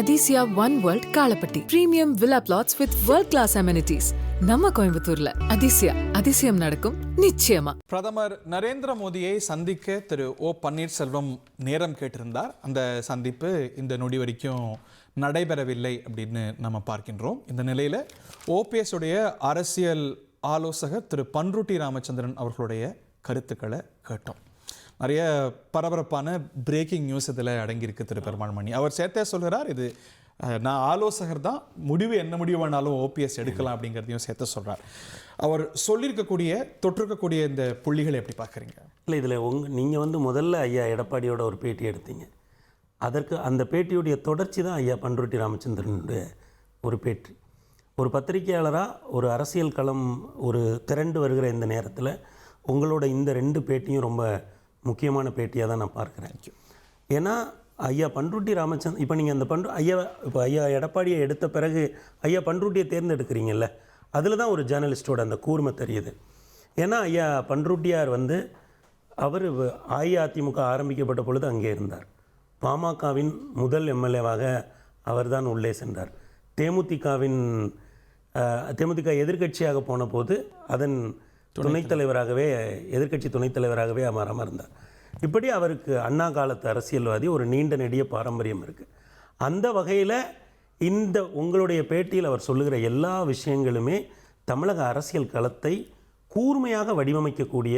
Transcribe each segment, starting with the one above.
Athisaya one world Kalapatti premium villa plots with world class amenities நம்ம கோயம்புத்தூர்ல. அதிசயம் நடக்கும் நிச்சயமா. பிரதமர் நரேந்திர மோடியை சந்திக்க திரு ஓ பன்னீர்செல்வம் நேரம் கேட்டிருந்தார். அந்த சந்திப்பு இந்த நொடி வரைக்கும் நடைபெறவில்லை அப்படின்னு நம்ம பார்க்கின்றோம். இந்த நிலையில ஓபிஎஸ் உடைய அரசியல் ஆலோசகர் திரு பன்ருட்டி ராமச்சந்திரன் அவர்களுடைய கருத்துக்களை கேட்டோம். நிறைய பரபரப்பான பிரேக்கிங் நியூஸ் இதில் அடங்கியிருக்கு. திரு பெருமாள் மணி அவர் சேர்த்தே சொல்கிறார், இது நான் ஆலோசகர் தான், முடிவு என்ன முடிவு வேணாலும் ஓபிஎஸ் எடுக்கலாம் அப்படிங்கிறதையும் சேர்த்து சொல்கிறார். அவர் சொல்லியிருக்கக்கூடிய தொற்றிருக்கக்கூடிய இந்த புள்ளிகளை எப்படி பார்க்குறீங்க? இல்லை, இதில் நீங்கள் முதல்ல ஐயா எடப்பாடியோட ஒரு பேட்டி எடுத்தீங்க. அதற்கு அந்த பேட்டியுடைய தொடர்ச்சி தான் ஐயா பன்ருட்டி ராமச்சந்திரனுடைய ஒரு பேட்டி. ஒரு பத்திரிகையாளராக ஒரு அரசியல் களம் ஒரு திரண்டு வருகிற இந்த நேரத்தில் உங்களோட இந்த 2 பேட்டியும் ரொம்ப முக்கியமான பேட்டியாக தான் நான் பார்க்குறேன். ஏன்னா ஐயா பன்ருட்டி ராமச்சந்திரன் இப்போ நீங்கள் அந்த ஐயா எடப்பாடியை எடுத்த பிறகு ஐயா பன்ருட்டியை தேர்ந்தெடுக்கிறீங்கல்ல, அதில் தான் ஒரு ஜேர்னலிஸ்டோட அந்த கூர்மை தெரியுது. ஏன்னா ஐயா பன்ருட்டியார் அவர் அஇஅதிமுக ஆரம்பிக்கப்பட்ட பொழுது அங்கே இருந்தார். பாமகவின் முதல் எம்எல்ஏவாக அவர் தான் உள்ளே சென்றார். தேமுதிக எதிர்க்கட்சியாக போன போது அதன் எதிர்க்கட்சி துணைத் தலைவராகவே அவர் அமர்ந்தார். இப்படி அவருக்கு அண்ணா காலத்து அரசியல்வாதி, ஒரு நீண்ட நெடிய பாரம்பரியம் இருக்குது. அந்த வகையில் இந்த உங்களுடைய பேட்டியில் அவர் சொல்லுகிற எல்லா விஷயங்களுமே தமிழக அரசியல் களத்தை கூர்மையாக வடிவமைக்கக்கூடிய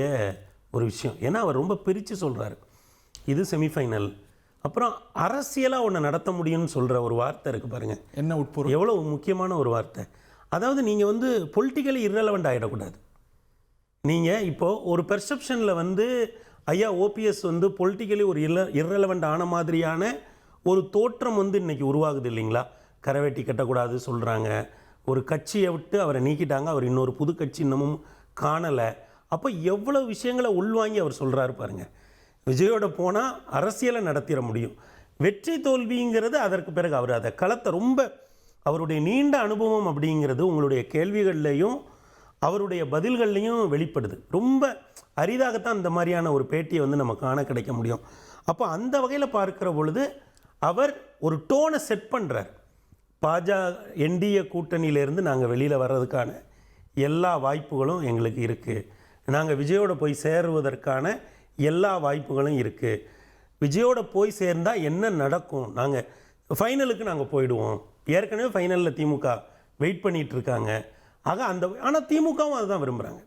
ஒரு விஷயம். ஏன்னா அவர் ரொம்ப பிரித்து சொல்கிறார், இது செமிஃபைனல், அப்புறம் அரசியலாக ஒன்று நடத்த முடியும்னு சொல்கிற ஒரு வார்த்தை இருக்குது பாருங்கள். என்ன உட்பொருள், எவ்வளோ முக்கியமான ஒரு வார்த்தை. அதாவது நீங்கள் பொலிட்டிக்கலி இர்ரெலவெண்ட் ஆகிடக்கூடாது. நீங்கள் இப்போது ஒரு பெர்செப்ஷனில் ஐயா ஓபிஎஸ் பொலிட்டிக்கலி ஒரு இர்ரெலவெண்ட் ஆன மாதிரியான ஒரு தோற்றம் இன்றைக்கி உருவாகுது இல்லைங்களா? கரவேட்டி கட்டக்கூடாது சொல்கிறாங்க, ஒரு கட்சியை விட்டு அவரை நீக்கிட்டாங்க, அவர் இன்னொரு புது கட்சி இன்னமும் காணலை. அப்போ எவ்வளோ விஷயங்களை உள்வாங்கி அவர் சொல்கிறாரு பாருங்கள். விஜயோட போனால் அரசியலை நடத்திட முடியும், வெற்றி தோல்விங்கிறது அதற்கு பிறகு அவர் அதை களத்தை ரொம்ப அவருடைய நீண்ட அனுபவம் அப்படிங்கிறது உங்களுடைய கேள்விகள்லையும் அவருடைய பதில்கள்லையும் வெளிப்படுது. ரொம்ப அரிதாகத்தான் இந்த மாதிரியான ஒரு பேட்டியை நம்ம காண கிடைக்க முடியும். அப்போ அந்த வகையில் பார்க்குற பொழுது அவர் ஒரு டோனை செட் பண்ணுறார். என்டிஏ கூட்டணியிலேருந்து நாங்கள் வெளியில் வர்றதுக்கான எல்லா வாய்ப்புகளும் எங்களுக்கு இருக்குது, நாங்கள் விஜயோட போய் சேருவதற்கான எல்லா வாய்ப்புகளும் இருக்குது, விஜயோட போய் சேர்ந்தால் என்ன நடக்கும், நாங்கள் ஃபைனலுக்கு நாங்கள் போயிடுவோம், ஏற்கனவே ஃபைனலில் திமுக வெயிட் பண்ணிகிட்டு இருக்காங்க. ஆனால் திமுகவும் அதுதான் விரும்புகிறாங்க.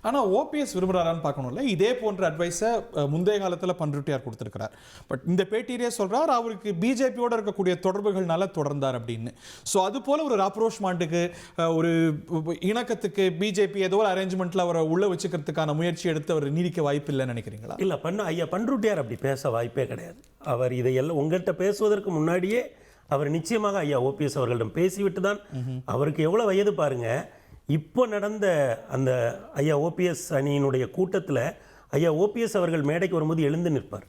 ஆனால் ஓபிஎஸ் விரும்புகிறாரான்னு பார்க்கணும்ல. இதே போன்ற அட்வைஸை முந்தைய காலத்தில் பன்ருட்டியார் கொடுத்துருக்கிறார். பட் இந்த பேட்டியிலே சொல்கிறார், அவருக்கு பிஜேபியோடு இருக்கக்கூடிய தொடர்புகள்னால தொடர்ந்தார் அப்படின்னு. ஸோ அது போல் ஒரு அப்ரோச்மெண்ட்டுக்கு, ஒரு இணக்கத்துக்கு பிஜேபி ஏதோ ஒரு அரேஞ்ச்மெண்ட்டில் அவரை உள்ளே வச்சுக்கிறதுக்கான முயற்சி எடுத்து அவர் நீடிக்க வாய்ப்பு இல்லைன்னு நினைக்கிறீங்களா? இல்லை, ஐயா பன்ருட்டியார் அப்படி பேச வாய்ப்பே கிடையாது. அவர் இதையெல்லாம் உங்கள்கிட்ட பேசுவதற்கு முன்னாடியே அவர் நிச்சயமாக ஐயா ஓபிஎஸ் அவர்களிடம் பேசிவிட்டு தான், அவருக்கு எவ்வளோ வயது பாருங்கள். இப்போ நடந்த அந்த ஐயா ஓபிஎஸ் அணியினுடைய கூட்டத்தில் ஐயா ஓபிஎஸ் அவர்கள் மேடைக்கு வரும்போது எழுந்து நிற்பார்.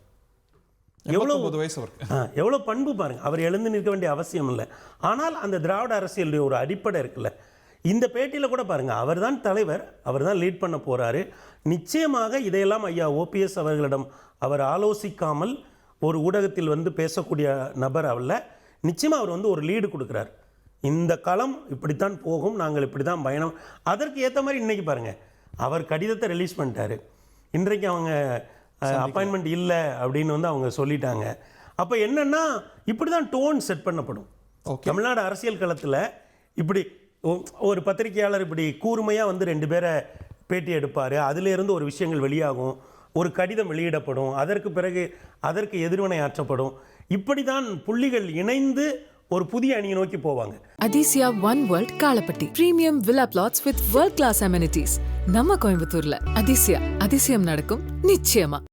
எவ்வளோ வயசு அவருக்கு, எவ்வளோ பண்பு பாருங்கள். அவர் எழுந்து நிற்க வேண்டிய அவசியம் இல்லை. ஆனால் அந்த திராவிட அரசியலுடைய ஒரு அடிப்படை இருக்குல்ல, இந்த பேட்டியில் கூட பாருங்கள், அவர் தான் தலைவர், அவர் தான் லீட் பண்ண போகிறாரு. நிச்சயமாக இதையெல்லாம் ஐயா ஓபிஎஸ் அவர்களிடம் அவர் ஆலோசிக்காமல் ஒரு ஊடகத்தில் பேசக்கூடிய நபர் அல்ல. நிச்சயமாக அவர் ஒரு லீடு கொடுக்குறார். இந்த களம் இப்படித்தான் போகும், நாங்கள் இப்படி தான் பயணம். அதற்கு ஏற்ற மாதிரி இன்றைக்கி பாருங்கள், அவர் கடிதத்தை ரிலீஸ் பண்ணிட்டாரு. இன்றைக்கு அவங்க அப்பாயின்மெண்ட் இல்லை அப்படின்னு அவங்க சொல்லிட்டாங்க. அப்போ என்னென்னா இப்படி தான் டோன் செட் பண்ணப்படும். தமிழ்நாடு அரசியல் களத்தில் இப்படி ஒரு பத்திரிகையாளர் இப்படி கூர்மையாக 2 பேரை பேட்டி எடுப்பார், அதிலிருந்து ஒரு விஷயங்கள் வெளியாகும், ஒரு கடிதம் வெளியிடப்படும், அதற்கு பிறகு அதற்கு எதிர்வினை ஆற்றப்படும். இப்படி தான் புள்ளிகள் இணைந்து ஒரு புதிய அணியை நோக்கி போவாங்க. Athisaya one world Kalapatti premium villa plots with world class amenities நம்ம கோயம்புத்தூர்ல. அதிசயம் நடக்கும் நிச்சயமா.